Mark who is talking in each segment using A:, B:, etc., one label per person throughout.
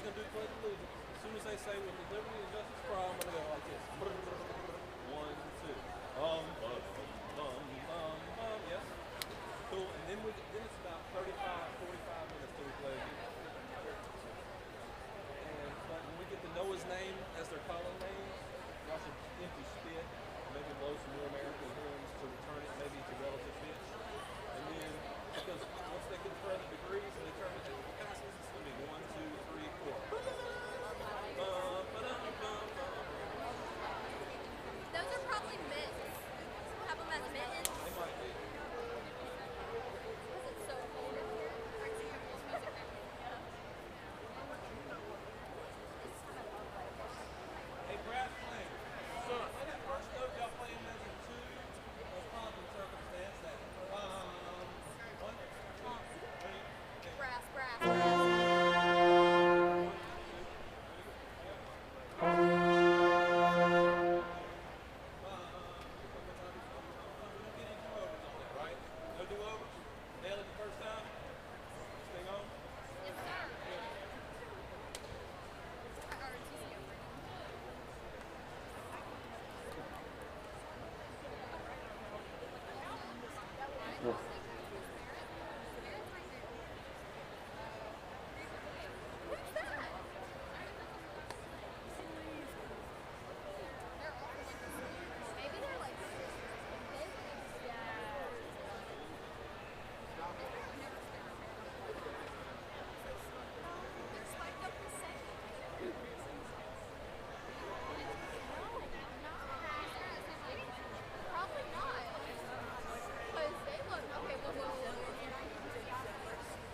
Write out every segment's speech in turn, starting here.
A: gonna do the pledge of allegiance. As soon as they say with the liberty and justice for all, I'm gonna go like this. 1, 2. Yes. Cool. And then then it's about 45 minutes till we play again. And but when we get to Noah's name as their calling names, y'all should empty spit, or maybe blow some more American hymns to return it maybe to relative pitch. And then because once they get further degrees and they turn it into passes, it's gonna be 1, 2, 3, 4.
B: Those are probably mitts. We'll have them as mittens.
A: They might be.
B: Because it's so cold in here. Actually, have this music back in.
A: Hey, brass playing. So, on that first note, y'all playing measure 2 of pomp and circumstance. That one, two,
B: Brass, brass, brass.
A: right? No do-overs? Nail it the first time? This thing on?
B: Yes, sir. Or it's easy over. Who's that? They're all like, maybe they're like big. Yeah. They're spiked up the same. Probably not. Because they look okay. Well,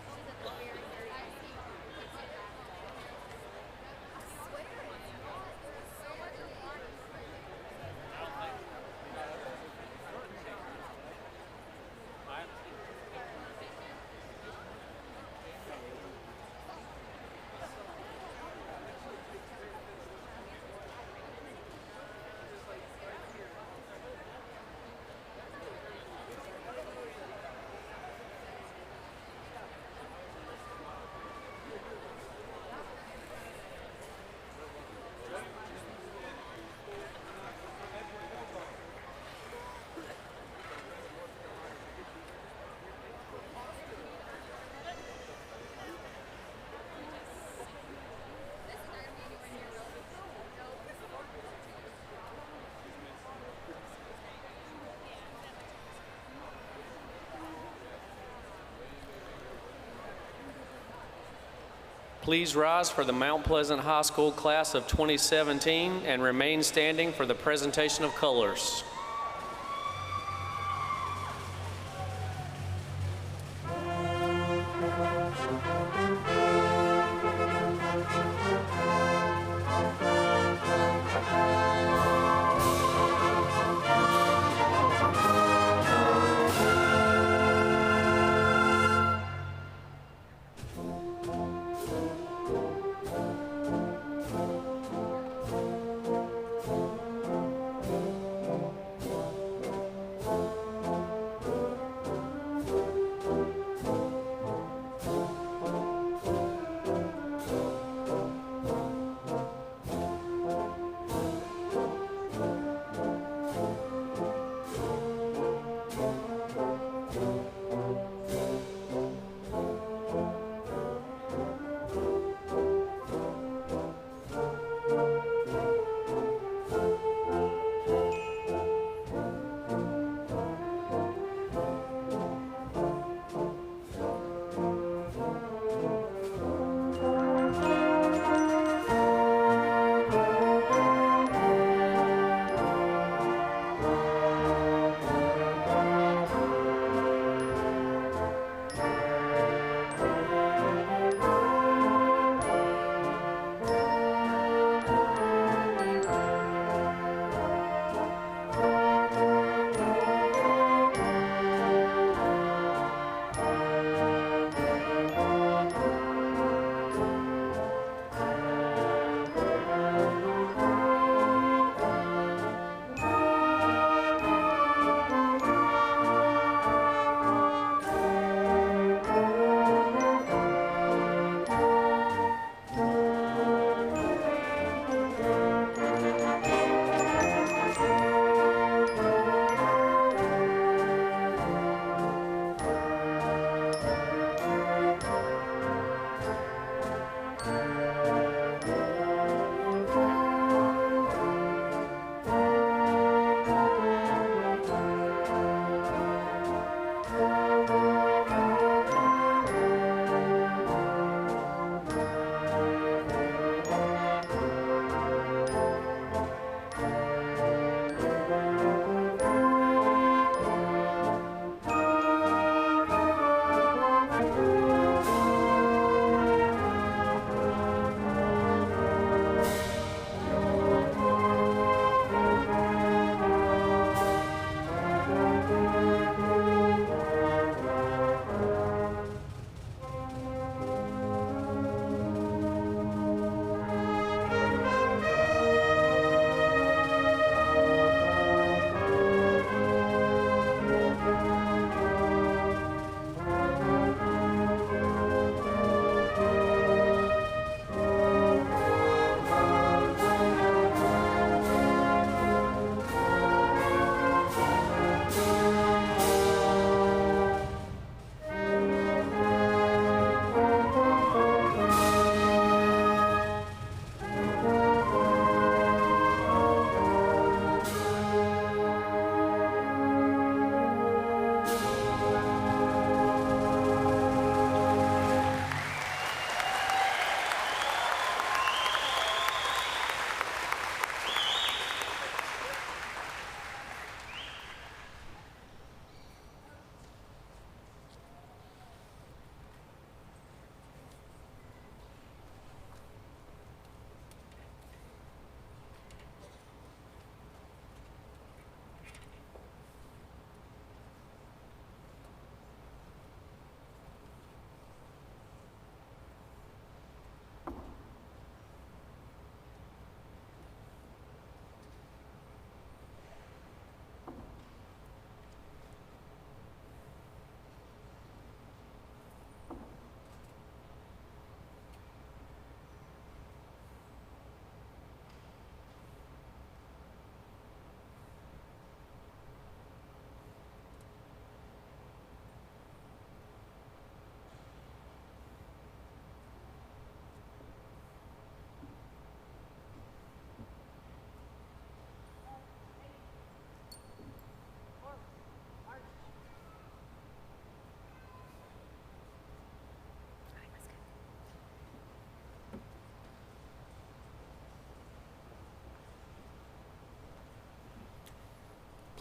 B: she's at the very, very end. I swear it's not. There's so much light. This is not going to be anywhere near real. Nope.
C: Please rise for the Mount Pleasant High School class of 2017 and remain standing for the presentation of colors.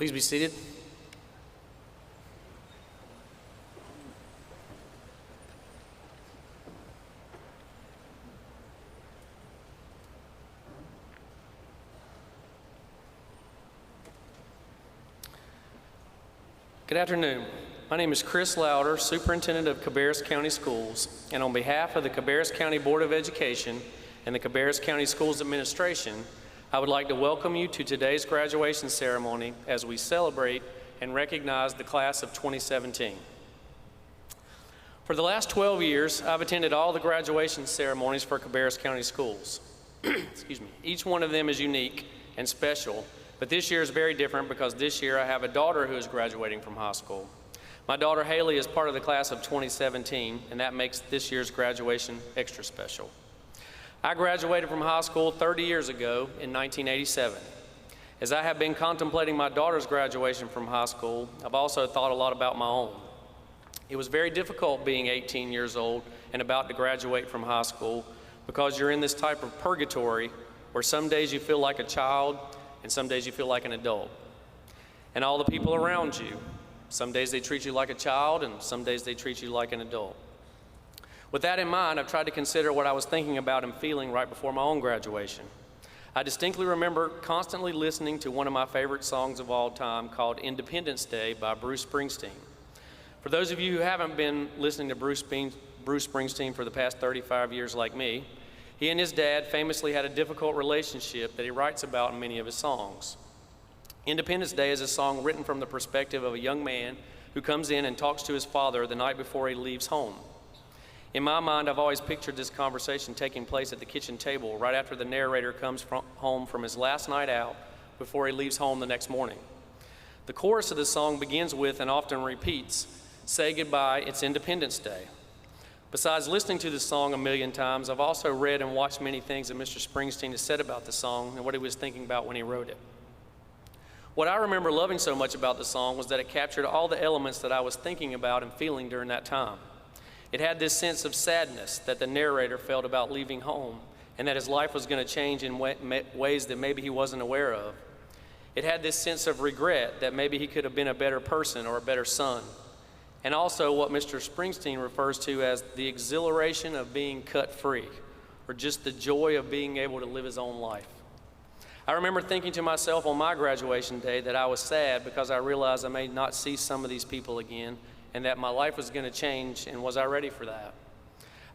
C: Please be seated. Good afternoon. My name is Chris Louder, Superintendent of Cabarrus County Schools, and on behalf of the Cabarrus County Board of Education and the Cabarrus County Schools Administration, I would like to welcome you to today's graduation ceremony as we celebrate and recognize the class of 2017. For the last 12 years, I've attended all the graduation ceremonies for Cabarrus County Schools. Excuse me. Each one of them is unique and special, but this year is very different because this year I have a daughter who is graduating from high school. My daughter Haley is part of the class of 2017, and that makes this year's graduation extra special. I graduated from high school 30 years ago in 1987. As I have been contemplating my daughter's graduation from high school, I've also thought a lot about my own. It was very difficult being 18 years old and about to graduate from high school because you're in this type of purgatory where some days you feel like a child and some days you feel like an adult. And all the people around you, some days they treat you like a child and some days they treat you like an adult. With that in mind, I've tried to consider what I was thinking about and feeling right before my own graduation. I distinctly remember constantly listening to one of my favorite songs of all time called Independence Day by Bruce Springsteen. For those of you who haven't been listening to Bruce Springsteen for the past 35 years like me, he and his dad famously had a difficult relationship that he writes about in many of his songs. Independence Day is a song written from the perspective of a young man who comes in and talks to his father the night before he leaves home. In my mind, I've always pictured this conversation taking place at the kitchen table right after the narrator comes home from his last night out before he leaves home the next morning. The chorus of the song begins with and often repeats, "Say goodbye, it's Independence Day." Besides listening to the song a million times, I've also read and watched many things that Mr. Springsteen has said about the song and what he was thinking about when he wrote it. What I remember loving so much about the song was that it captured all the elements that I was thinking about and feeling during that time. It had this sense of sadness that the narrator felt about leaving home and that his life was going to change in ways that maybe he wasn't aware of. It had this sense of regret that maybe he could have been a better person or a better son. And also what Mr. Springsteen refers to as the exhilaration of being cut free, or just the joy of being able to live his own life. I remember thinking to myself on my graduation day that I was sad because I realized I may not see some of these people again and that my life was going to change, and was I ready for that?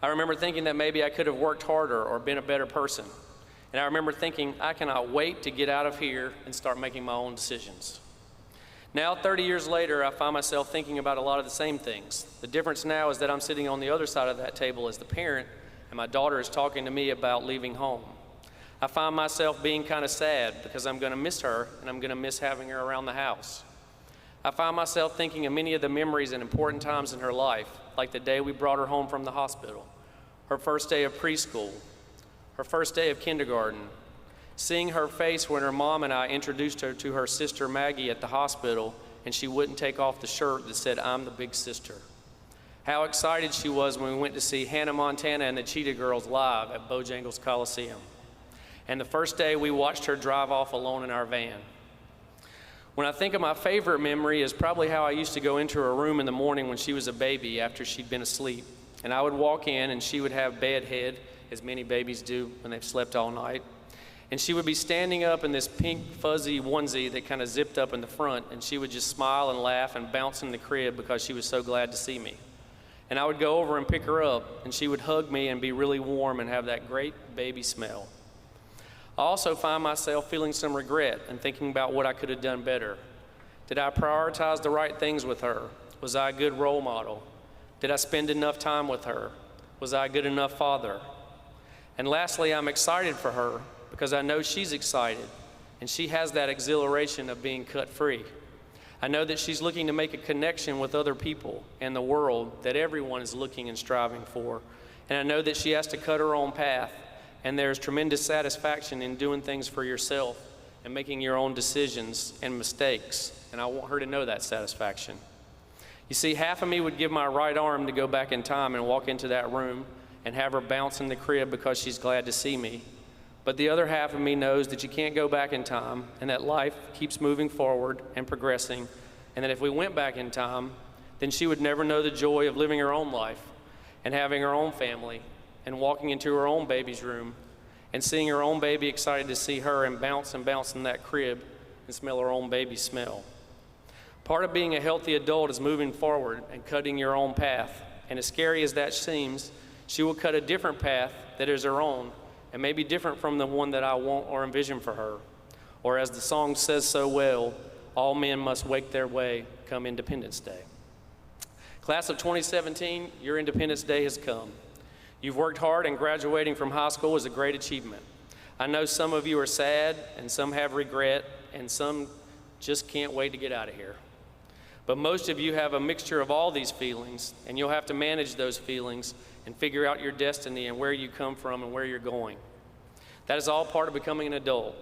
C: I remember thinking that maybe I could have worked harder or been a better person. And I remember thinking, I cannot wait to get out of here and start making my own decisions. Now, 30 years later, I find myself thinking about a lot of the same things. The difference now is that I'm sitting on the other side of that table as the parent, and my daughter is talking to me about leaving home. I find myself being kind of sad because I'm going to miss her and I'm going to miss having her around the house. I find myself thinking of many of the memories and important times in her life, like the day we brought her home from the hospital, her first day of preschool, her first day of kindergarten, seeing her face when her mom and I introduced her to her sister Maggie at the hospital and she wouldn't take off the shirt that said, "I'm the big sister." How excited she was when we went to see Hannah Montana and the Cheetah Girls live at Bojangles Coliseum. And the first day we watched her drive off alone in our van. When I think of my favorite memory is probably how I used to go into her room in the morning when she was a baby after she'd been asleep. And I would walk in and she would have bedhead, as many babies do when they've slept all night. And she would be standing up in this pink fuzzy onesie that kind of zipped up in the front, and she would just smile and laugh and bounce in the crib because she was so glad to see me. And I would go over and pick her up, and she would hug me and be really warm and have that great baby smell. I also find myself feeling some regret and thinking about what I could have done better. Did I prioritize the right things with her? Was I a good role model? Did I spend enough time with her? Was I a good enough father? And lastly, I'm excited for her because I know she's excited and she has that exhilaration of being cut free. I know that she's looking to make a connection with other people and the world that everyone is looking and striving for. And I know that she has to cut her own path. And there's tremendous satisfaction in doing things for yourself and making your own decisions and mistakes. And I want her to know that satisfaction. You see, half of me would give my right arm to go back in time and walk into that room and have her bounce in the crib because she's glad to see me. But the other half of me knows that you can't go back in time and that life keeps moving forward and progressing, and that if we went back in time, then she would never know the joy of living her own life and having her own family and walking into her own baby's room and seeing her own baby excited to see her and bounce in that crib and smell her own baby's smell. Part of being a healthy adult is moving forward and cutting your own path. And as scary as that seems, she will cut a different path that is her own and may be different from the one that I want or envision for her. Or as the song says so well, all men must wake their way come Independence Day. Class of 2017, your Independence Day has come. You've worked hard, and graduating from high school is a great achievement. I know some of you are sad, and some have regret, and some just can't wait to get out of here. But most of you have a mixture of all these feelings, and you'll have to manage those feelings and figure out your destiny and where you come from and where you're going. That is all part of becoming an adult.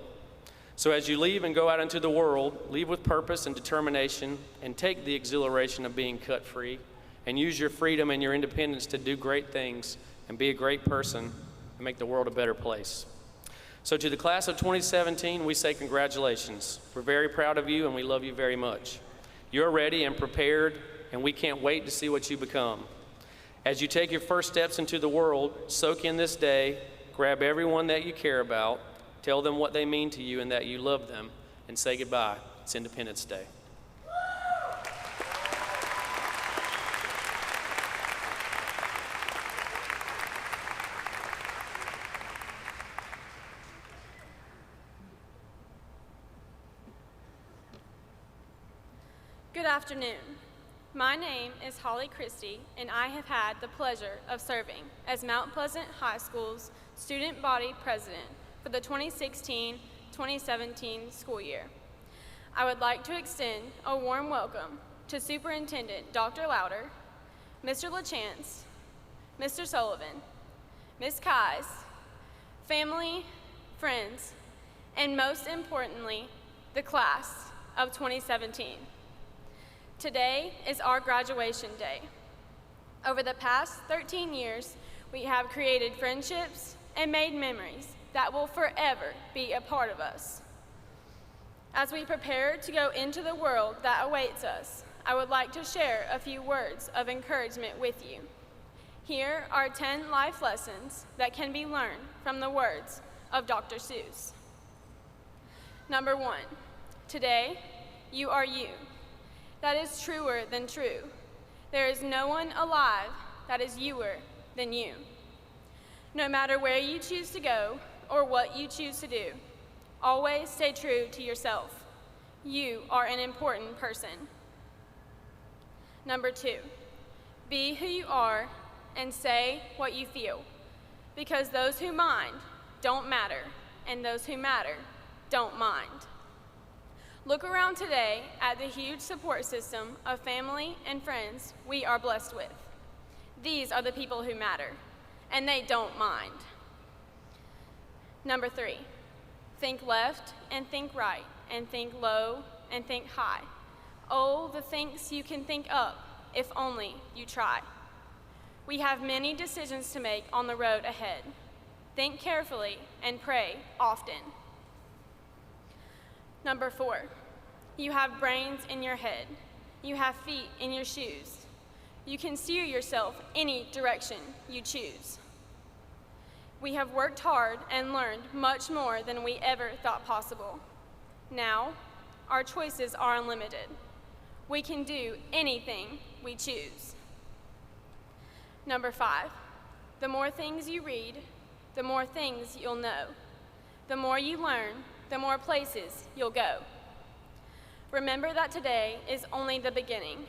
C: So as you leave and go out into the world, leave with purpose and determination, and take the exhilaration of being cut free, and use your freedom and your independence to do great things and be a great person and make the world a better place. So to the class of 2017, we say congratulations. We're very proud of you, and we love you very much. You're ready and prepared, and we can't wait to see what you become. As you take your first steps into the world, soak in this day, grab everyone that you care about, tell them what they mean to you and that you love them, and say goodbye. It's Independence Day.
D: Good afternoon. My name is Holly Christie, and I have had the pleasure of serving as Mount Pleasant High School's Student Body President for the 2016-2017 school year. I would like to extend a warm welcome to Superintendent Dr. Louder, Mr. LaChance, Mr. Sullivan, Ms. Kais, family, friends, and most importantly, the class of 2017. Today is our graduation day. Over the past 13 years, we have created friendships and made memories that will forever be a part of us. As we prepare to go into the world that awaits us, I would like to share a few words of encouragement with you. Here are 10 life lessons that can be learned from the words of Dr. Seuss. Number 1, today you are you. That is truer than true. There is no one alive that is youer than you. No matter where you choose to go or what you choose to do, always stay true to yourself. You are an important person. Number 2, be who you are and say what you feel, because those who mind don't matter, and those who matter don't mind. Look around today at the huge support system of family and friends we are blessed with. These are the people who matter, and they don't mind. Number 3, think left and think right, and think low and think high. Oh, the things you can think up if only you try. We have many decisions to make on the road ahead. Think carefully and pray often. Number 4, you have brains in your head. You have feet in your shoes. You can steer yourself any direction you choose. We have worked hard and learned much more than we ever thought possible. Now, our choices are unlimited. We can do anything we choose. Number 5, the more things you read, the more things you'll know. The more you learn, the more places you'll go. Remember that today is only the beginning.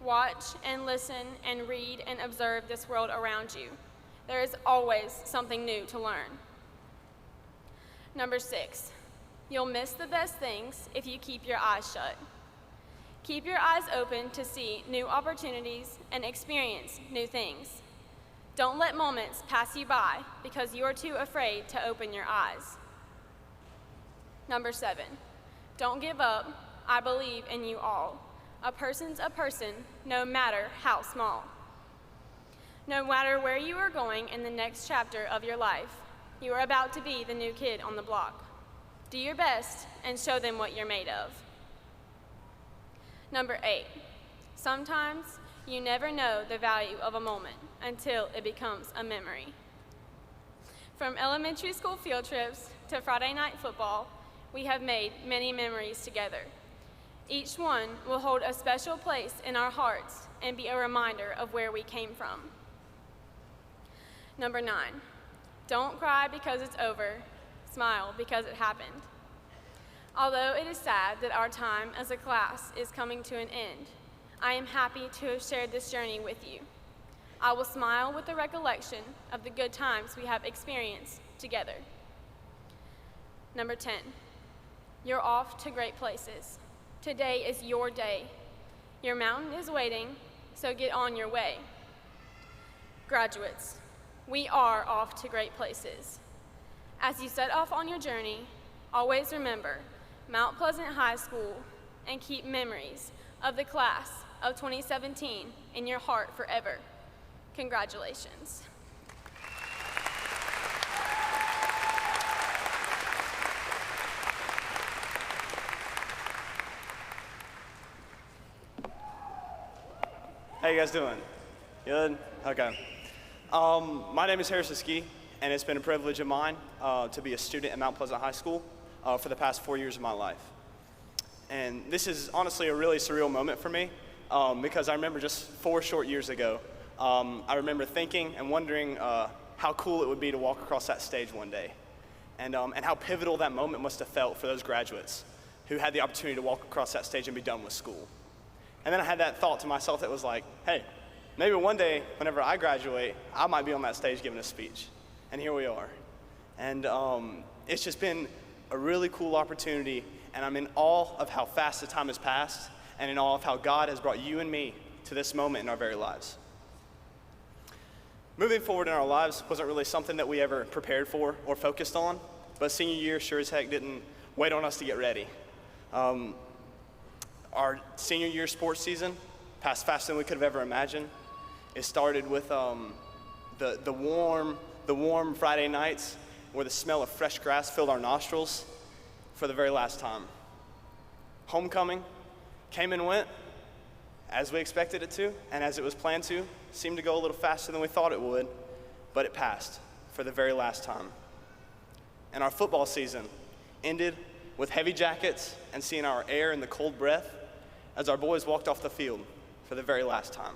D: Watch and listen and read and observe this world around you. There is always something new to learn. Number 6, you'll miss the best things if you keep your eyes shut. Keep your eyes open to see new opportunities and experience new things. Don't let moments pass you by because you are too afraid to open your eyes. Number 7, don't give up. I believe in you all. A person's a person, no matter how small. No matter where you are going in the next chapter of your life, You are about to be the new kid on the block. Do your best and show them what you're made of. Number 8, sometimes you never know the value of a moment until it becomes a memory. From elementary school field trips to Friday night football, we have made many memories together. Each one will hold a special place in our hearts and be a reminder of where we came from. Number 9, don't cry because it's over, smile because it happened. Although it is sad that our time as a class is coming to an end, I am happy to have shared this journey with you. I will smile with the recollection of the good times we have experienced together. Number 10, you're off to great places. Today is your day. Your mountain is waiting, so get on your way. Graduates, we are off to great places. As you set off on your journey, always remember Mount Pleasant High School and keep memories of the class of 2017 in your heart forever. Congratulations.
E: How you guys doing? Good? Okay. My name is Harrison Ski, and it's been a privilege of mine to be a student at Mount Pleasant High School for the past 4 years of my life. And this is honestly a really surreal moment for me because I remember just 4 short years ago, I remember thinking and wondering how cool it would be to walk across that stage one day, and how pivotal that moment must have felt for those graduates who had the opportunity to walk across that stage and be done with school. And then I had that thought to myself that was like, hey, maybe one day, whenever I graduate, I might be on that stage giving a speech. And here we are. And it's just been a really cool opportunity, and I'm in awe of how fast the time has passed, and in awe of how God has brought you and me to this moment in our very lives. Moving forward in our lives wasn't really something that we ever prepared for or focused on, but senior year sure as heck didn't wait on us to get ready. Our senior year sports season passed faster than we could have ever imagined. It started with the warm Friday nights where the smell of fresh grass filled our nostrils for the very last time. Homecoming came and went as we expected it to, and as it was planned to. Seemed to go a little faster than we thought it would, but it passed for the very last time. And our football season ended with heavy jackets and seeing our air in the cold breath as our boys walked off the field for the very last time.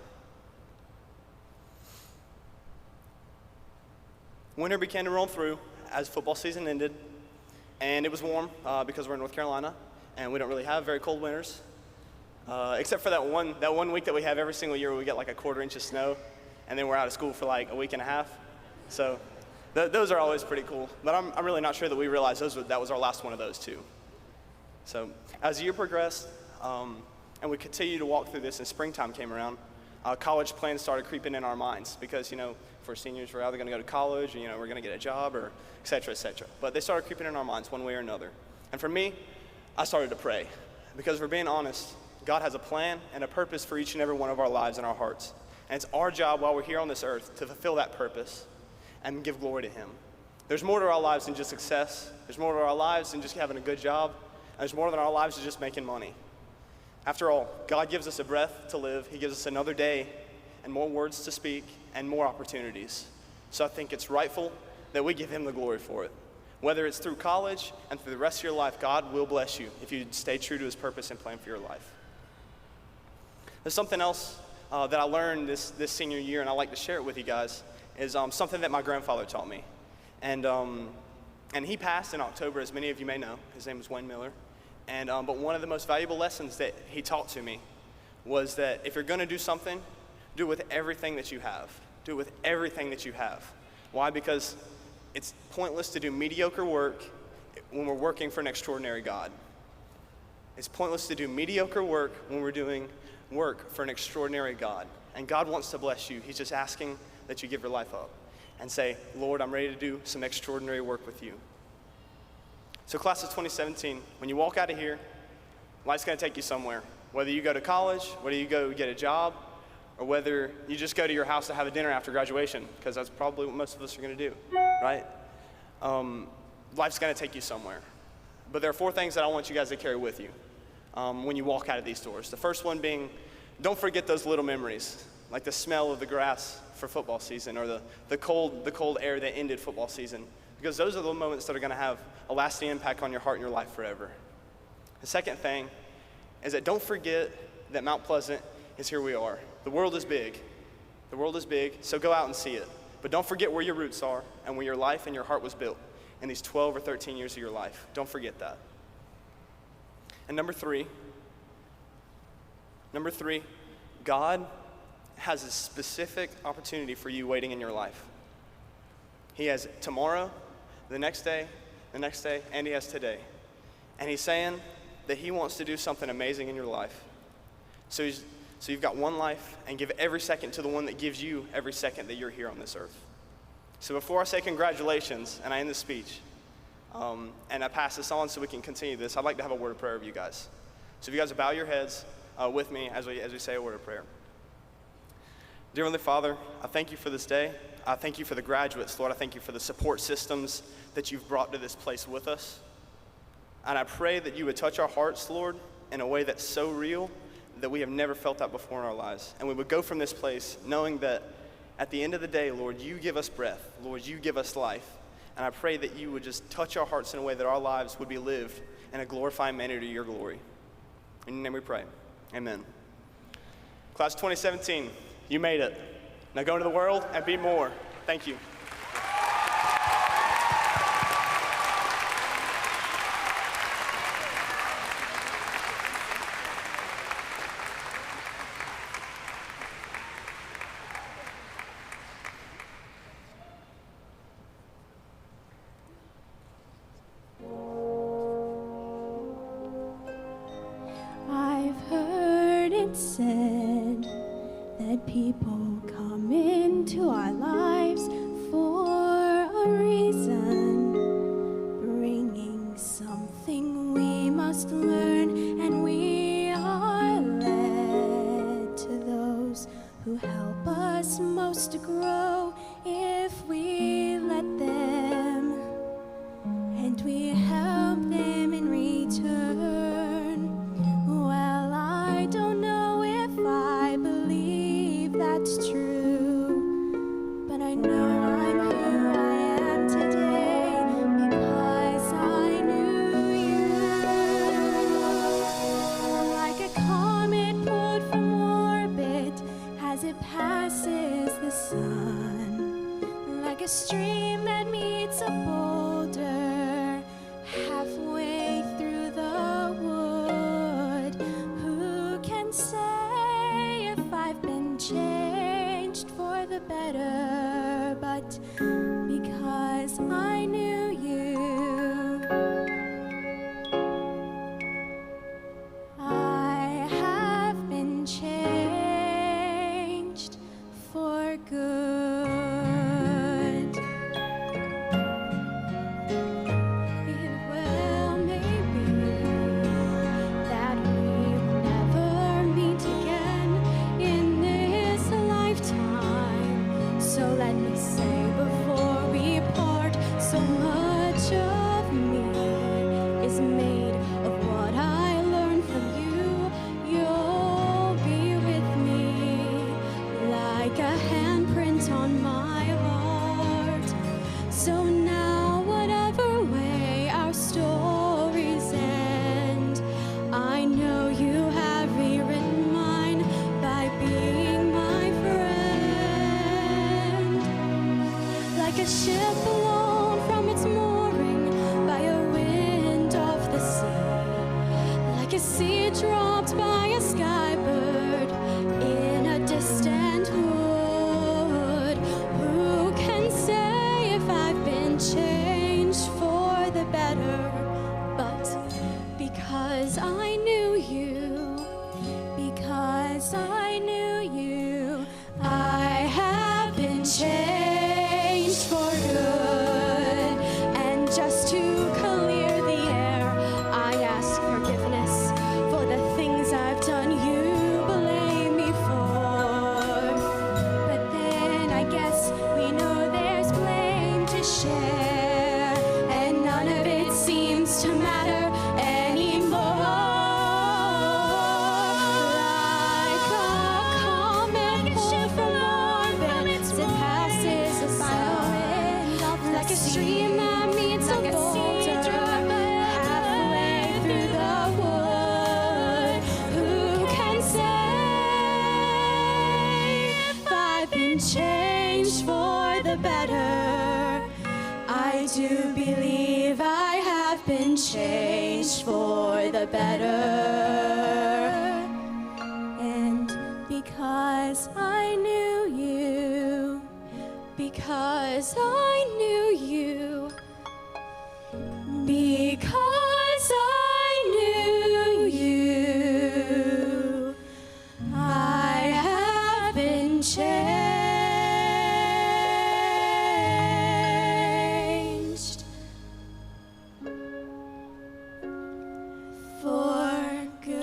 E: Winter began to roll through as football season ended, and it was warm because we're in North Carolina, and we don't really have very cold winters, except for that one week that we have every single year where we get like a 1/4 inch of snow, and then we're out of school for like a week and a half. So those are always pretty cool, but I'm really not sure that we realized that was our last one of those too. So as the year progressed, and we continued to walk through this, and springtime came around, college plans started creeping in our minds because, for seniors, we're either going to go to college, or, we're going to get a job, or et cetera, et cetera. But they started creeping in our minds one way or another. And for me, I started to pray because, if we're being honest, God has a plan and a purpose for each and every one of our lives and our hearts. And it's our job while we're here on this earth to fulfill that purpose and give glory to Him. There's more to our lives than just success. There's more to our lives than just having a good job. And there's more than our lives than just making money. After all, God gives us a breath to live. He gives us another day and more words to speak and more opportunities. So I think it's rightful that we give Him the glory for it. Whether it's through college and through the rest of your life, God will bless you if you stay true to His purpose and plan for your life. There's something else that I learned this senior year, and I like to share it with you guys, is something that my grandfather taught me. And he passed in October, as many of you may know. His name was Wayne Miller. But one of the most valuable lessons that he taught to me was that if you're going to do something, do it with everything that you have. Do it with everything that you have. Why? Because it's pointless to do mediocre work when we're working for an extraordinary God. It's pointless to do mediocre work when we're doing work for an extraordinary God. And God wants to bless you. He's just asking that you give your life up and say, Lord, I'm ready to do some extraordinary work with you. So class of 2017, when you walk out of here, life's going to take you somewhere. Whether you go to college, whether you go get a job, or whether you just go to your house to have a dinner after graduation, because that's probably what most of us are going to do, right? life's going to take you somewhere. But there are 4 things that I want you guys to carry with you when you walk out of these doors. The first one being, don't forget those little memories, like the smell of the grass for football season, or the cold air that ended football season, because those are the moments that are going to have a lasting impact on your heart and your life forever. The second thing is that don't forget that Mount Pleasant is here we are. The world is big. The world is big, so go out and see it. But don't forget where your roots are and where your life and your heart was built in these 12 or 13 years of your life. Don't forget that. And number three, God has a specific opportunity for you waiting in your life. He has tomorrow, the next day, and he has today. And he's saying that he wants to do something amazing in your life. So you've got one life, and give every second to the one that gives you every second that you're here on this earth. So before I say congratulations, and I end the speech, and I pass this on so we can continue this, I'd like to have a word of prayer of you guys. So if you guys would bow your heads with me as we say a word of prayer. Dear Heavenly Father, I thank you for this day. I thank you for the graduates, Lord. I thank you for the support systems that you've brought to this place with us. And I pray that you would touch our hearts, Lord, in a way that's so real that we have never felt that before in our lives. And we would go from this place knowing that at the end of the day, Lord, you give us breath. Lord, you give us life. And I pray that you would just touch our hearts in a way that our lives would be lived in a glorifying manner to your glory. In your name we pray. Amen. Class of 2017, you made it. Now go into the world and be more. Thank you.
F: I've heard it said that people come into our lives for a reason, bringing something we must learn, and we are led to those who help us most to grow if we let them, and we help them in return. Well, I don't know if I believe that's true, but I know I'm who I am today because I knew you. Like a comet pulled from orbit as it passes the sun, like a stream that meets a boulder halfway through the wood. Who can say if I've been changed for the better? But because I knew you, I have been changed for good. Well, maybe that we'll never meet again in this lifetime. So let me say before we part, so much of me is made of what I learned from you. You'll be with me like a handprint on my heart. So now, whatever way our stories end, I know you have rewritten mine by being my friend. Like a ship blown from its mooring by a wind of the have been changed for the better. And because I knew you, because I knew you, because I knew you, I have been changed for good.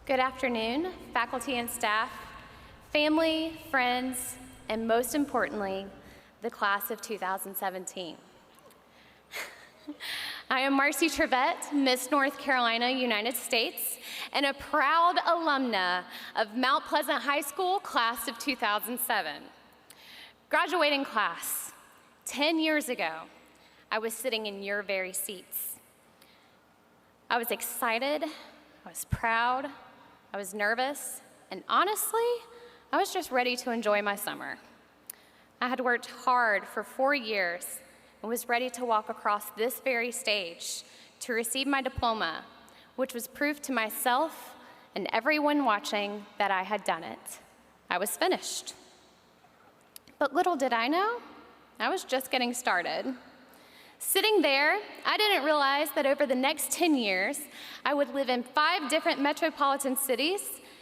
G: Good afternoon, faculty and staff, family, friends, and most importantly, the class of 2017. I am Marcy Trevette, Miss North Carolina, United States, and a proud alumna of Mount Pleasant High School, class of 2007. Graduating class, 10 years ago, I was sitting in your very seats. I was excited, I was proud, I was nervous, and honestly, I was just ready to enjoy my summer. I had worked hard for 4 years and was ready to walk across this very stage to receive my diploma, which was proof to myself and everyone watching that I had done it. I was finished. But little did I know, I was just getting started. Sitting there, I didn't realize that over the next 10 years, I would live in 5 different metropolitan cities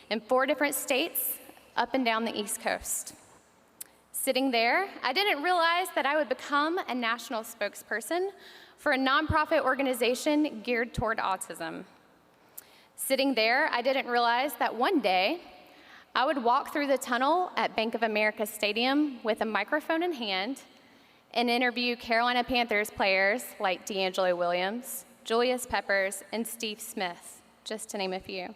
G: in 4 different states up and down the East Coast. Sitting there, I didn't realize that I would become a national spokesperson for a nonprofit organization geared toward autism. Sitting there, I didn't realize that one day, I would walk through the tunnel at Bank of America Stadium with a microphone in hand and interview Carolina Panthers players like D'Angelo Williams, Julius Peppers, and Steve Smith, just to name a few.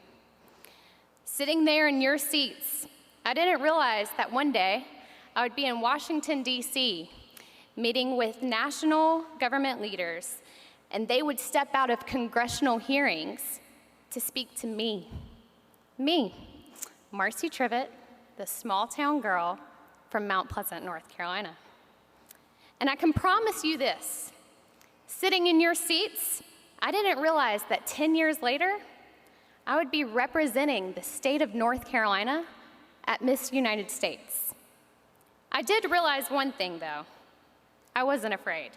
G: Sitting there in your seats, I didn't realize that one day I would be in Washington, D.C., meeting with national government leaders, and they would step out of congressional hearings to speak to me, Marcy Trevette, the small-town girl from Mount Pleasant, North Carolina. And I can promise you this, sitting in your seats, I didn't realize that 10 years later, I would be representing the state of North Carolina at Miss United States. I did realize one thing, though. I wasn't afraid.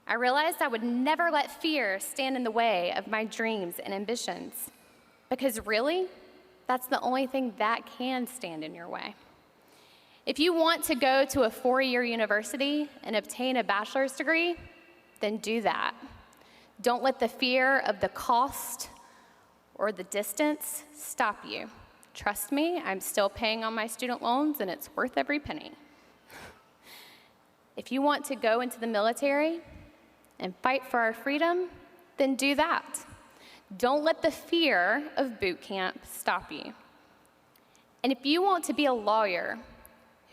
G: I realized I would never let fear stand in the way of my dreams and ambitions, because really, that's the only thing that can stand in your way. If you want to go to a 4-year university and obtain a bachelor's degree, then do that. Don't let the fear of the cost or the distance stop you. Trust me, I'm still paying on my student loans and it's worth every penny. If you want to go into the military and fight for our freedom, then do that. Don't let the fear of boot camp stop you. And if you want to be a lawyer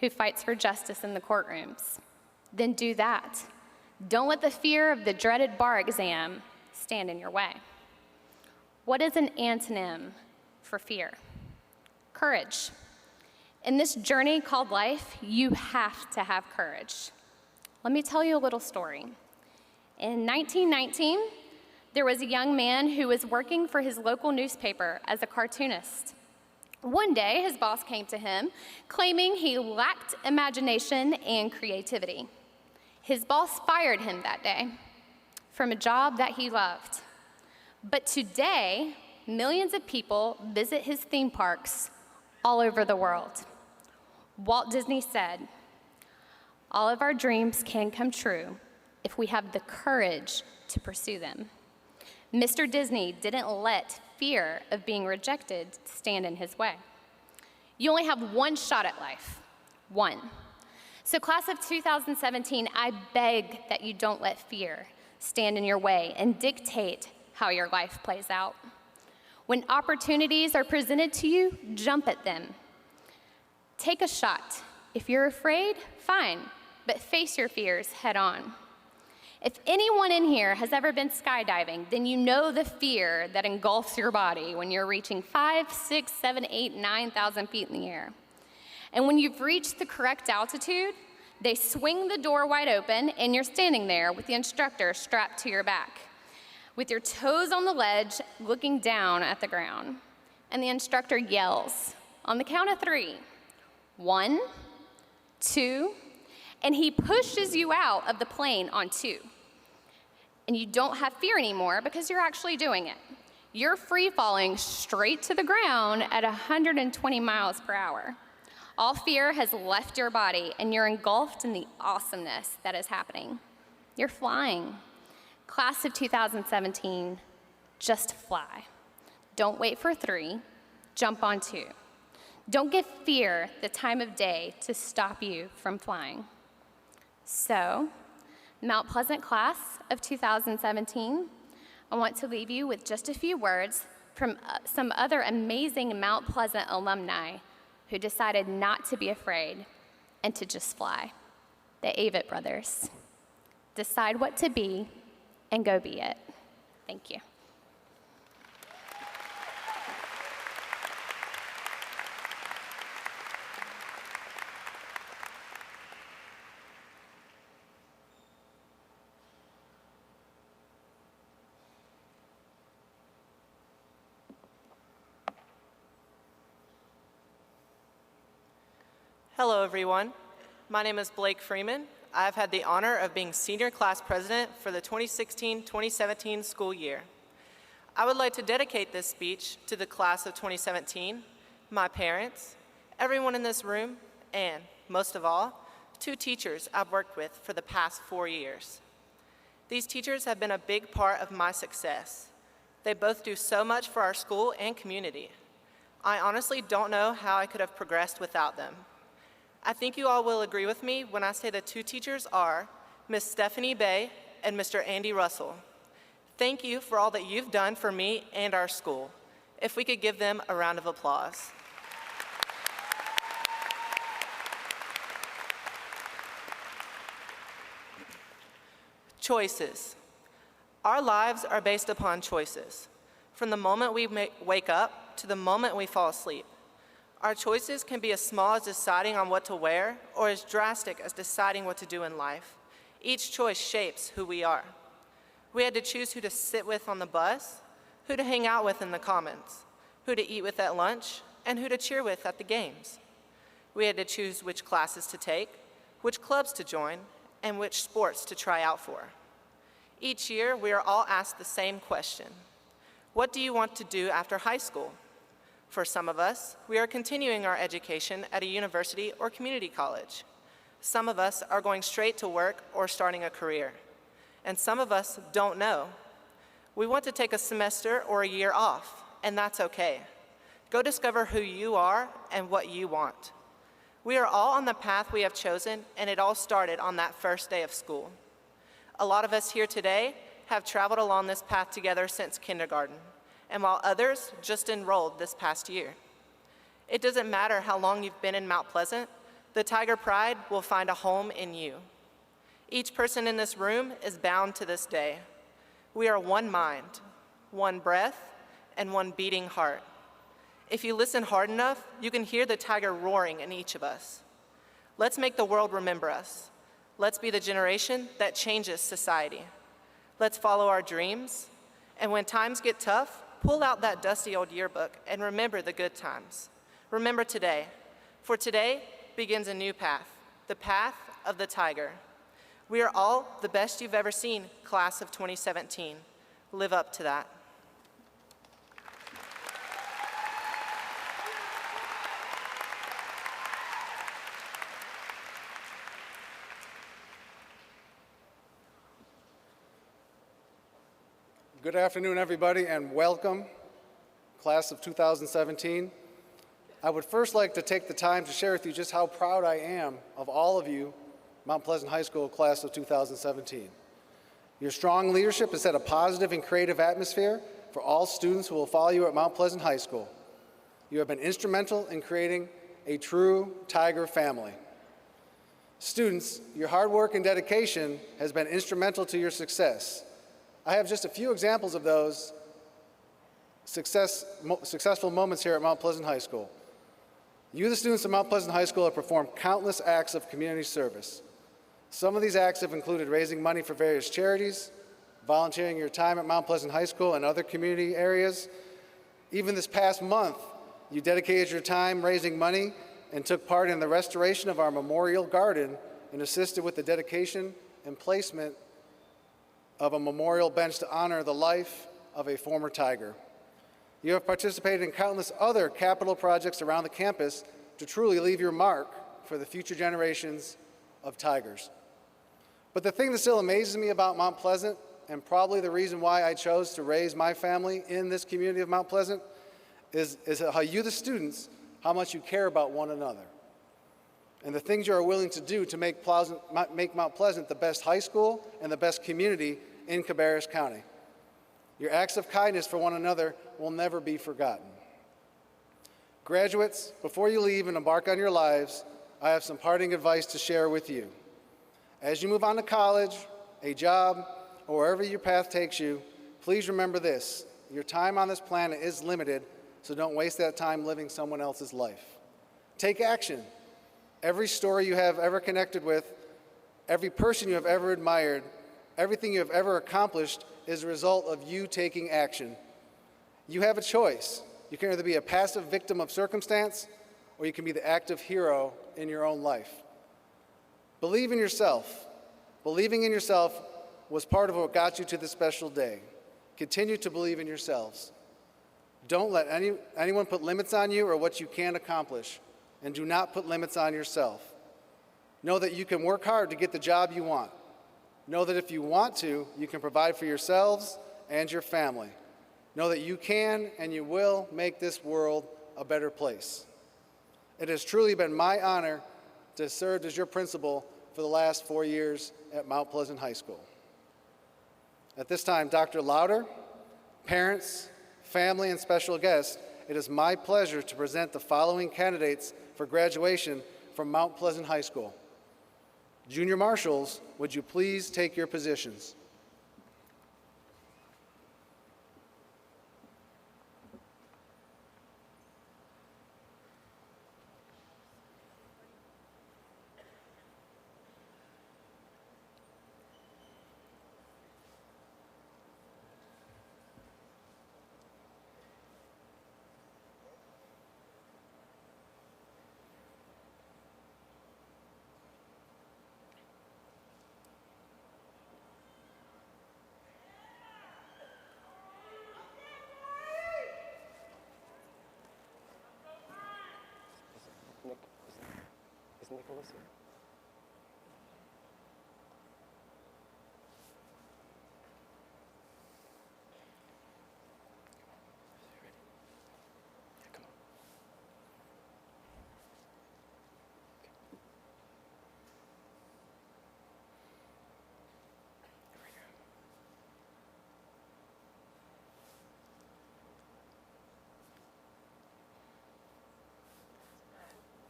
G: who fights for justice in the courtrooms, then do that. Don't let the fear of the dreaded bar exam stand in your way. What is an antonym for fear? Courage. In this journey called life, you have to have courage. Let me tell you a little story. In 1919, there was a young man who was working for his local newspaper as a cartoonist. One day, his boss came to him, claiming he lacked imagination and creativity. His boss fired him that day from a job that he loved. But today, millions of people visit his theme parks all over the world. Walt Disney said, "All of our dreams can come true if we have the courage to pursue them." Mr. Disney didn't let fear of being rejected stand in his way. You only have one shot at life, one. So class of 2017, I beg that you don't let fear stand in your way and dictate how your life plays out. When opportunities are presented to you, jump at them. Take a shot. If you're afraid, fine, but face your fears head on. If anyone in here has ever been skydiving, then you know the fear that engulfs your body when you're reaching 5, 6, 7, 8, 9,000 feet in the air. And when you've reached the correct altitude, they swing the door wide open and you're standing there with the instructor strapped to your back, with your toes on the ledge looking down at the ground. And the instructor yells on the count of 3, 1, 2, and he pushes you out of the plane on 2. And you don't have fear anymore because you're actually doing it. You're free falling straight to the ground at 120 miles per hour. All fear has left your body and you're engulfed in the awesomeness that is happening. You're flying. Class of 2017, just fly. Don't wait for 3, jump on 2. Don't give fear the time of day to stop you from flying. So, Mount Pleasant class of 2017, I want to leave you with just a few words from some other amazing Mount Pleasant alumni who decided not to be afraid and to just fly. The Avett brothers. Decide what to be and go be it. Thank you.
H: Hello, everyone. My name is Blake Freeman. I've had the honor of being senior class president for the 2016-2017 school year. I would like to dedicate this speech to the class of 2017, my parents, everyone in this room, and, most of all, 2 teachers I've worked with for the past 4 years. These teachers have been a big part of my success. They both do so much for our school and community. I honestly don't know how I could have progressed without them. I think you all will agree with me when I say the 2 teachers are Miss Stephanie Bay and Mr. Andy Russell. Thank you for all that you've done for me and our school. If we could give them a round of applause. Choices. Our lives are based upon choices, from the moment we wake up to the moment we fall asleep. Our choices can be as small as deciding on what to wear or as drastic as deciding what to do in life. Each choice shapes who we are. We had to choose who to sit with on the bus, who to hang out with in the commons, who to eat with at lunch, and who to cheer with at the games. We had to choose which classes to take, which clubs to join, and which sports to try out for. Each year, we are all asked the same question. What do you want to do after high school? For some of us, we are continuing our education at a university or community college. Some of us are going straight to work or starting a career. And some of us don't know. We want to take a semester or a year off, and that's okay. Go discover who you are and what you want. We are all on the path we have chosen, and it all started on that first day of school. A lot of us here today have traveled along this path together since kindergarten, and while others just enrolled this past year. It doesn't matter how long you've been in Mount Pleasant, the Tiger Pride will find a home in you. Each person in this room is bound to this day. We are one mind, one breath, and one beating heart. If you listen hard enough, you can hear the tiger roaring in each of us. Let's make the world remember us. Let's be the generation that changes society. Let's follow our dreams, and when times get tough, pull out that dusty old yearbook and remember the good times. Remember today, for today begins a new path, the path of the tiger. We are all the best you've ever seen, class of 2017. Live up to that.
I: Good afternoon, everybody, and welcome, class of 2017. I would first like to take the time to share with you just how proud I am of all of you, Mount Pleasant High School class of 2017. Your strong leadership has set a positive and creative atmosphere for all students who will follow you at Mount Pleasant High School. You have been instrumental in creating a true Tiger family, Students, your hard work and dedication has been instrumental to your success. I have just a few examples of those successful moments here at Mount Pleasant High School. You, the students of Mount Pleasant High School, have performed countless acts of community service. Some of these acts have included raising money for various charities, volunteering your time at Mount Pleasant High School and other community areas. Even this past month, you dedicated your time raising money and took part in the restoration of our memorial garden and assisted with the dedication and placement of a memorial bench to honor the life of a former Tiger. You have participated in countless other capital projects around the campus to truly leave your mark for the future generations of Tigers. But the thing that still amazes me about Mount Pleasant, and probably the reason why I chose to raise my family in this community of Mount Pleasant, is how you, the students, how much you care about one another, and the things you are willing to do to make Mount Pleasant the best high school and the best community in Cabarrus County. Your acts of kindness for one another will never be forgotten. Graduates, before you leave and embark on your lives, I have some parting advice to share with you. As you move on to college, a job, or wherever your path takes you, please remember this: your time on this planet is limited, so don't waste that time living someone else's life. Take action. Every story you have ever connected with, every person you have ever admired, everything you have ever accomplished is a result of you taking action. You have a choice. You can either be a passive victim of circumstance, or you can be the active hero in your own life. Believe in yourself. Believing in yourself was part of what got you to this special day. Continue to believe in yourselves. Don't let anyone put limits on you or what you can accomplish, and do not put limits on yourself. Know that you can work hard to get the job you want. Know that if you want to, you can provide for yourselves and your family. Know that you can and you will make this world a better place. It has truly been my honor to have served as your principal for the last 4 years at Mount Pleasant High School. At this time, Dr. Lauder, parents, family, and special guests, it is my pleasure to present the following candidates for graduation from Mount Pleasant High School. Junior Marshals, would you please take your positions?
C: Is Nicholas here?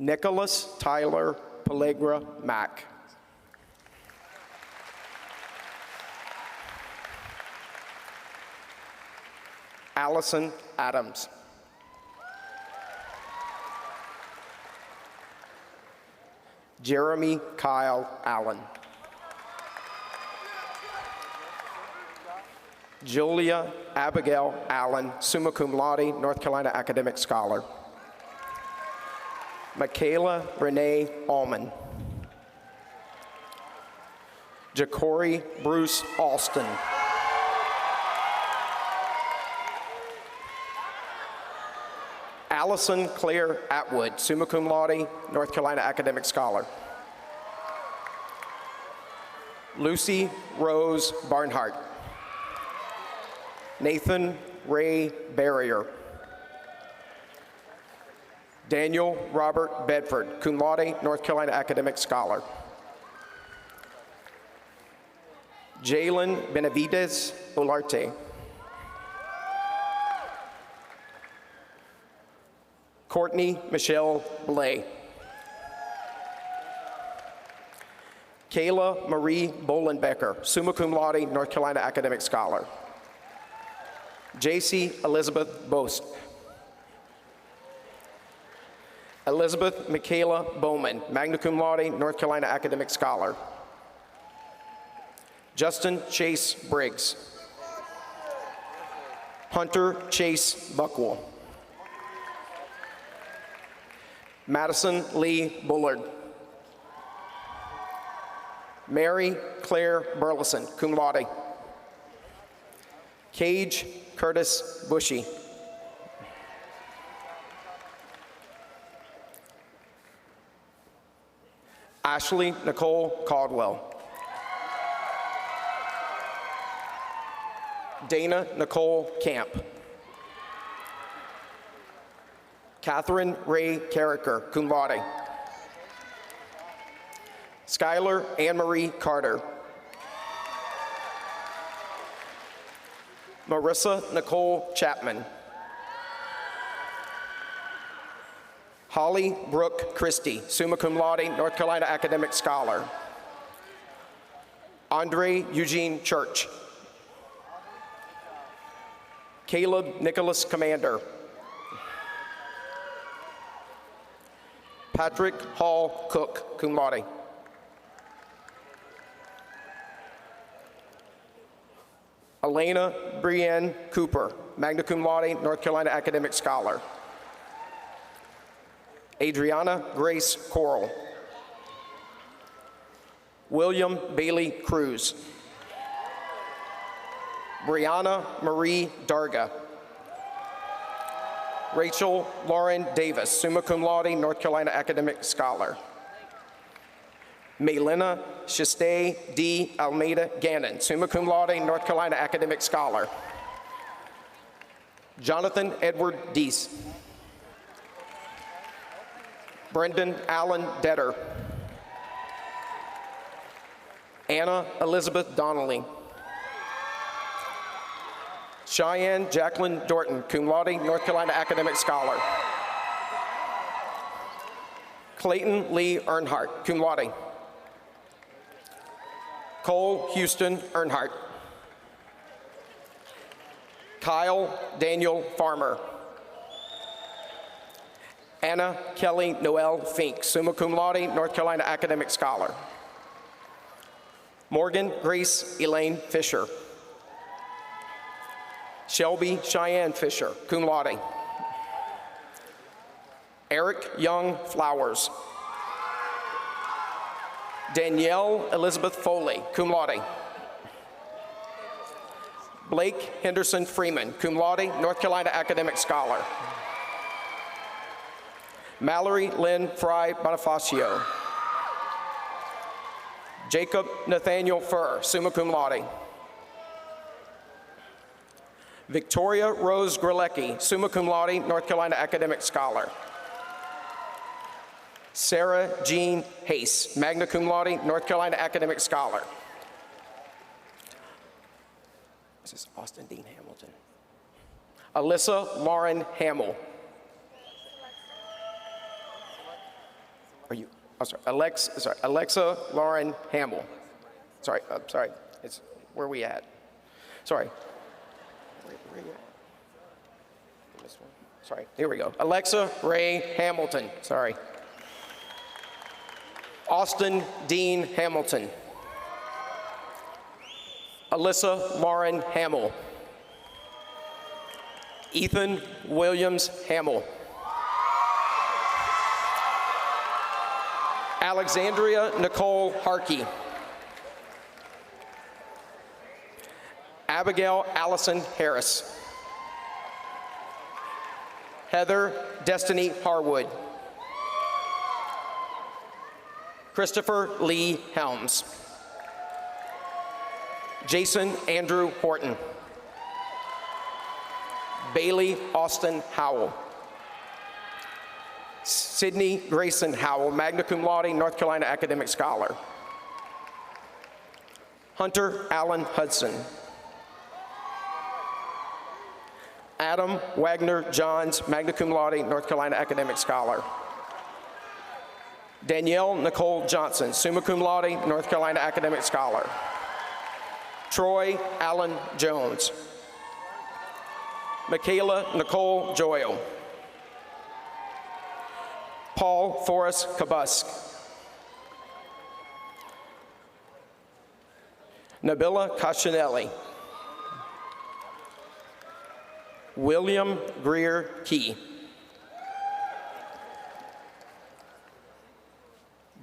J: Nicholas Tyler Pellegra Mack. Allison Adams. Jeremy Kyle Allen. Julia Abigail Allen, summa cum laude, North Carolina Academic Scholar. Michaela Renee Allman. Ja'Cory Bruce Alston. Allison Claire Atwood, summa cum laude, North Carolina Academic Scholar. Lucy Rose Barnhart. Nathan Ray Barrier. Daniel Robert Bedford, cum laude, North Carolina Academic Scholar. Jalen Benavides Olarte. Courtney Michelle Blay. Michaela Marie Bolenbecker, summa cum laude, North Carolina academic scholar. J.C. Elizabeth Bost. Elizabeth Michaela Bowman, magna cum laude, North Carolina academic scholar. Justin Chase Briggs. Hunter Chase Buckwell. Madison Lee Bullard. Mary Claire Burleson, cum laude. Cage Curtis Bushy. Ashley Nicole Caldwell. Dana Nicole Camp. Catherine Ray Carricker, cum laude. Skylar Anne-Marie Carter. Marissa Nicole Chapman. Holly Brooke Christie, summa cum laude, North Carolina academic scholar. Andre Eugene Church. Caleb Nicholas Commander. Patrick Hall Cook, cum laude. Elena Brienne Cooper, magna cum laude, North Carolina academic scholar. Adriana Grace Coral. William Bailey Cruz. Brianna Marie Darga. Rachel Lauren Davis, summa cum laude, North Carolina academic scholar. Maylena Shiste D. Almeida Gannon, summa cum laude, North Carolina academic scholar. Jonathan Edward Deese. Brendan Allen Detter. Anna Elizabeth Donnelly. Cheyenne Jacqueline Dorton, cum laude, North Carolina academic scholar. Clayton Lee Earnhardt, cum laude. Cole Houston Earnhardt. Kyle Daniel Farmer. Anna Kelly Noel Fink, summa cum laude, North Carolina academic scholar. Morgan Grace Elaine Fisher. Shelby Cheyenne Fisher, cum laude. Eric Young Flowers. Danielle Elizabeth Foley, cum laude. Blake Henderson Freeman, cum laude, North Carolina academic scholar. Mallory Lynn Fry Bonifacio. Jacob Nathaniel Furr, summa cum laude. Victoria Rose Grelecki, summa cum laude, North Carolina academic scholar. Sarah Jean Hayes, magna cum laude, North Carolina academic scholar. This is Austin Dean Hamilton. Alyssa Lauren Hamill. Are you, oh, sorry, Alexa Lauren Hamill. Sorry, it's, where are we at? Sorry. Where are you at? This one. Sorry, here we go. Alexa Ray Hamilton, sorry. Austin Dean Hamilton. Alyssa Lauren Hamill. Ethan Williams Hamill. Alexandria Nicole Harkey. Abigail Allison Harris. Heather Destiny Harwood. Christopher Lee Helms. Jason Andrew Horton. Bailey Austin Howell. Sydney Grayson Howell, magna cum laude, North Carolina academic scholar. Hunter Allen Hudson. Adam Wagner Johns, magna cum laude, North Carolina academic scholar. Danielle Nicole Johnson, summa cum laude, North Carolina academic scholar. Troy Allen Jones. Michaela Nicole Joyle. Paul Forrest Kabusk. Nabila Cashinelli. William Greer Key.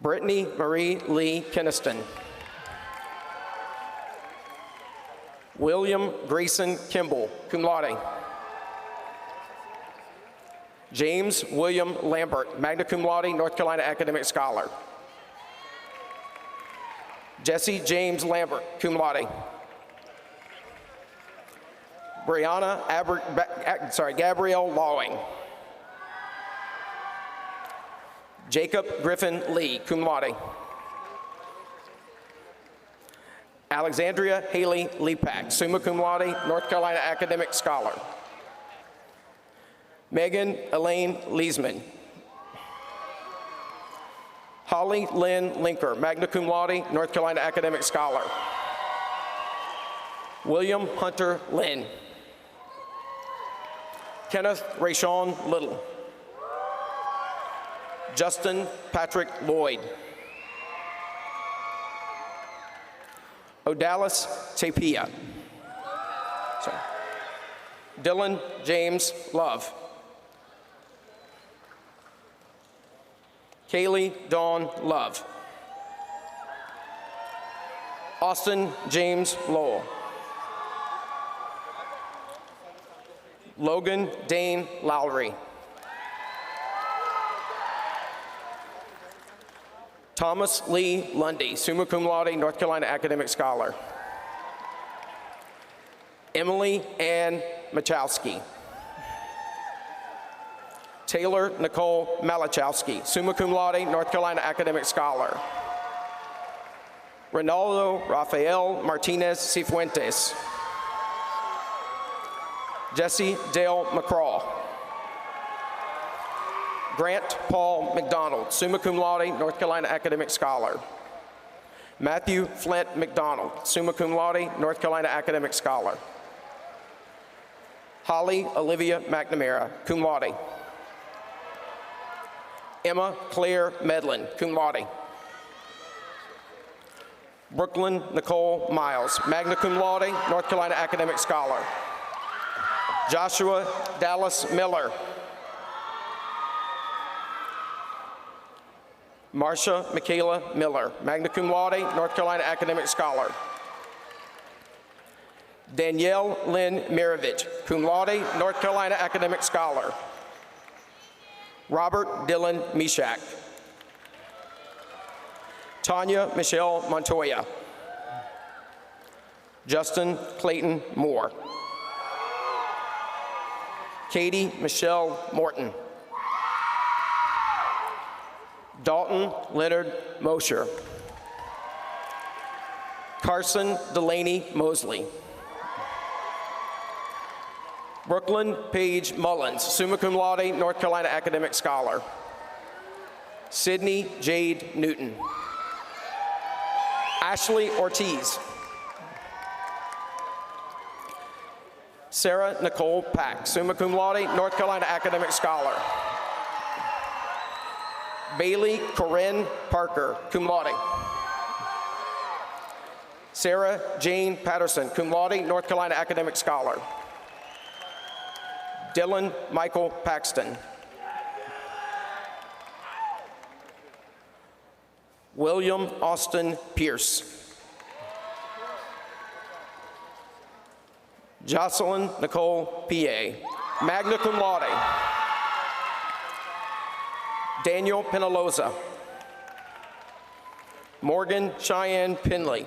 J: Brittany Marie Lee Keniston. William Grayson Kimball, cum laude. James William Lambert, magna cum laude, North Carolina academic scholar. Jesse James Lambert, cum laude. Gabrielle Lawing. Jacob Griffin Lee, cum laude. Alexandria Haley Lepak, summa cum laude, North Carolina academic scholar. Megan Elaine Leesman. Holly Lynn Linker, magna cum laude, North Carolina academic scholar. William Hunter Lynn. Kenneth Rayshawn Little. Justin Patrick Lloyd. Odalis Tapia. Sorry. Dylan James Love. Kaylee Dawn Love. Austin James Lowell. Logan Dane Lowry. Thomas Lee Lundy, summa cum laude, North Carolina academic scholar. Emily Ann Machowski. Taylor Nicole Malachowski, summa cum laude, North Carolina academic scholar. Ronaldo Rafael Martinez Cifuentes. Jesse Dale McCraw. Grant Paul McDonald, summa cum laude, North Carolina academic scholar. Matthew Flint McDonald, summa cum laude, North Carolina academic scholar. Holly Olivia McNamara, cum laude. Emma Claire Medlin, cum laude. Brooklyn Nicole Miles, magna cum laude, North Carolina academic scholar. Joshua Dallas Miller. Marsha Michaela Miller, magna cum laude, North Carolina academic scholar. Danielle Lynn Mirovich, cum laude, North Carolina academic scholar. Robert Dylan Mishak. Tanya Michelle Montoya. Justin Clayton Moore. Katie Michelle Morton. Dalton Leonard Mosher. Carson Delaney Mosley. Brooklyn Paige Mullins, summa cum laude, North Carolina academic scholar. Sydney Jade Newton. Ashley Ortiz. Sarah Nicole Pack, summa cum laude, North Carolina academic scholar. Bailey Corinne Parker, cum laude. Sarah Jane Patterson, cum laude, North Carolina academic scholar. Dylan Michael Paxton. William Austin Pierce. Jocelyn Nicole P.A., magna cum laude. Daniel Penaloza. Morgan Cheyenne Pinley.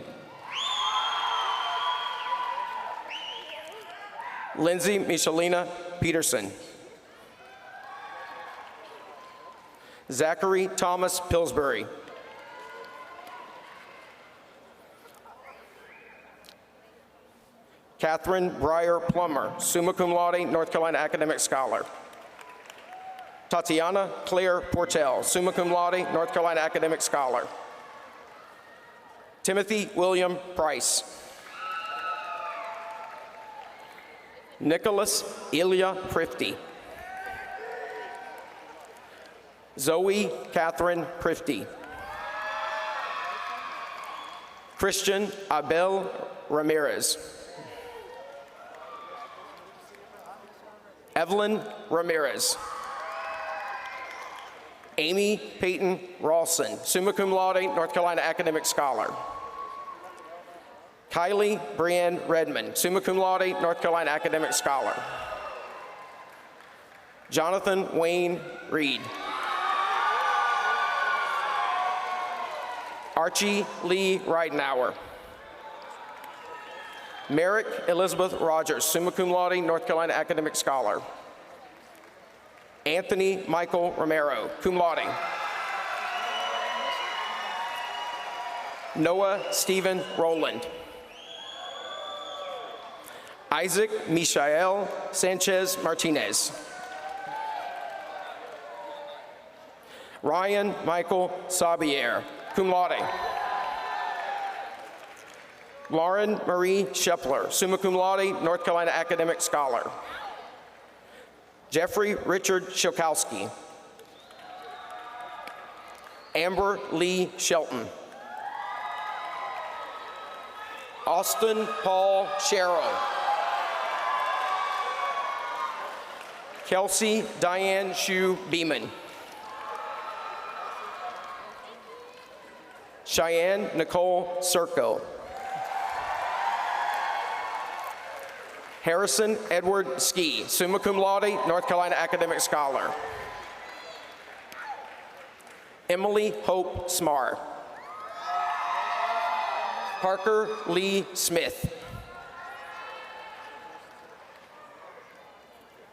J: Lindsay Michelina Peterson. Zachary Thomas Pillsbury. Catherine Breyer Plummer, summa cum laude, North Carolina academic scholar. Tatiana Claire Portell, summa cum laude, North Carolina Academic Scholar. Timothy William Price. Nicholas Ilya Prifty. Zoe Catherine Prifty. Christian Abel Ramirez. Evelyn Ramirez. Amy Peyton Rawson, summa cum laude, North Carolina Academic Scholar. Kylie Brianne Redmond, summa cum laude, North Carolina Academic Scholar. Jonathan Wayne Reed. Archie Lee Reidenauer. Merrick Elizabeth Rogers, summa cum laude, North Carolina Academic Scholar. Anthony Michael Romero, cum laude. Noah Stephen Rowland. Isaac Michael Sanchez Martinez. Ryan Michael Sabier, cum laude. Lauren Marie Shepler, summa cum laude, North Carolina Academic Scholar. Jeffrey Richard Shilkowski. Amber Lee Shelton. Austin Paul Sherrill. Kelsey Diane Shue Beeman. Cheyenne Nicole Serco. Harrison Edward Ski, summa cum laude, North Carolina Academic Scholar. Emily Hope Smar. Parker Lee Smith.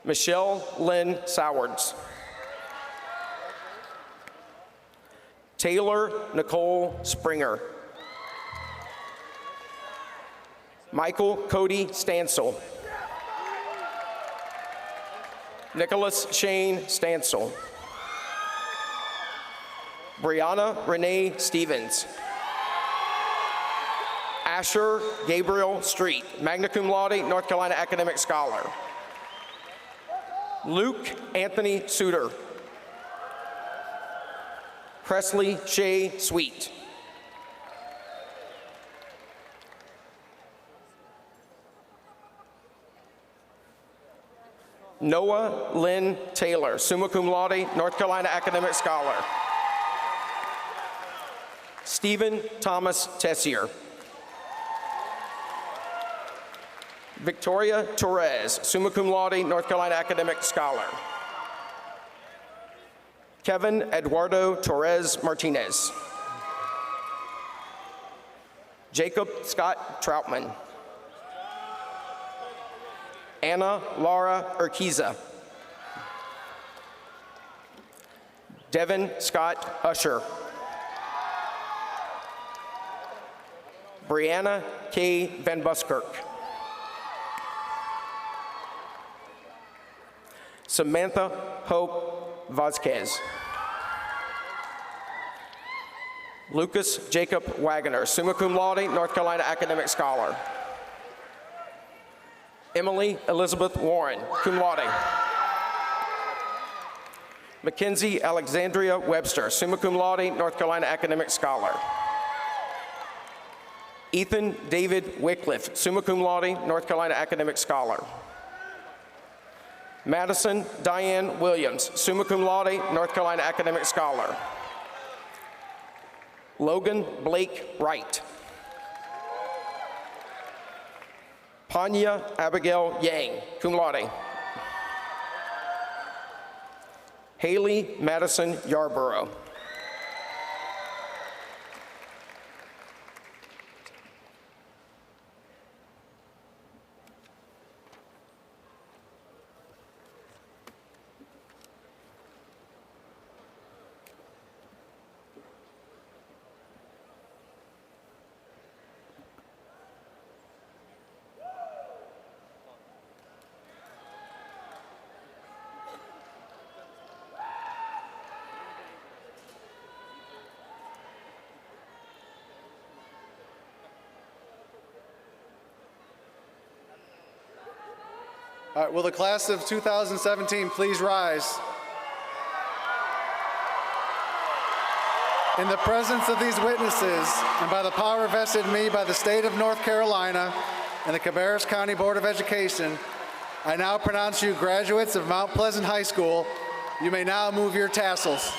J: Michelle Lynn Sowards. Taylor Nicole Springer. Michael Cody Stansel. Nicholas Shane Stansel. Brianna Renee Stevens. Asher Gabriel Street, magna cum laude, North Carolina Academic Scholar. Luke Anthony Suter. Presley Shea Sweet. Noah Lynn Taylor, summa cum laude, North Carolina Academic Scholar. Stephen Thomas Tessier. Victoria Torres, summa cum laude, North Carolina Academic Scholar. Kevin Eduardo Torres Martinez. Jacob Scott Troutman. Anna Laura Urquiza. Devin Scott Usher. Brianna K. Van Buskirk. Samantha Hope Vasquez. Lucas Jacob Wagoner, summa cum laude, North Carolina Academic Scholar. Emily Elizabeth Warren, cum laude. Mackenzie Alexandria Webster, summa cum laude, North Carolina Academic Scholar. Ethan David Wycliffe, summa cum laude, North Carolina Academic Scholar. Madison Diane Williams, summa cum laude, North Carolina Academic Scholar. Logan Blake Wright. Panya Abigail Yang, cum laude. Haley Madison Yarborough.
I: All right, will the class of 2017 please rise? In the presence of these witnesses and by the power vested in me by the state of North Carolina and the Cabarrus County Board of Education, I now pronounce you graduates of Mount Pleasant High School. You may now move your tassels.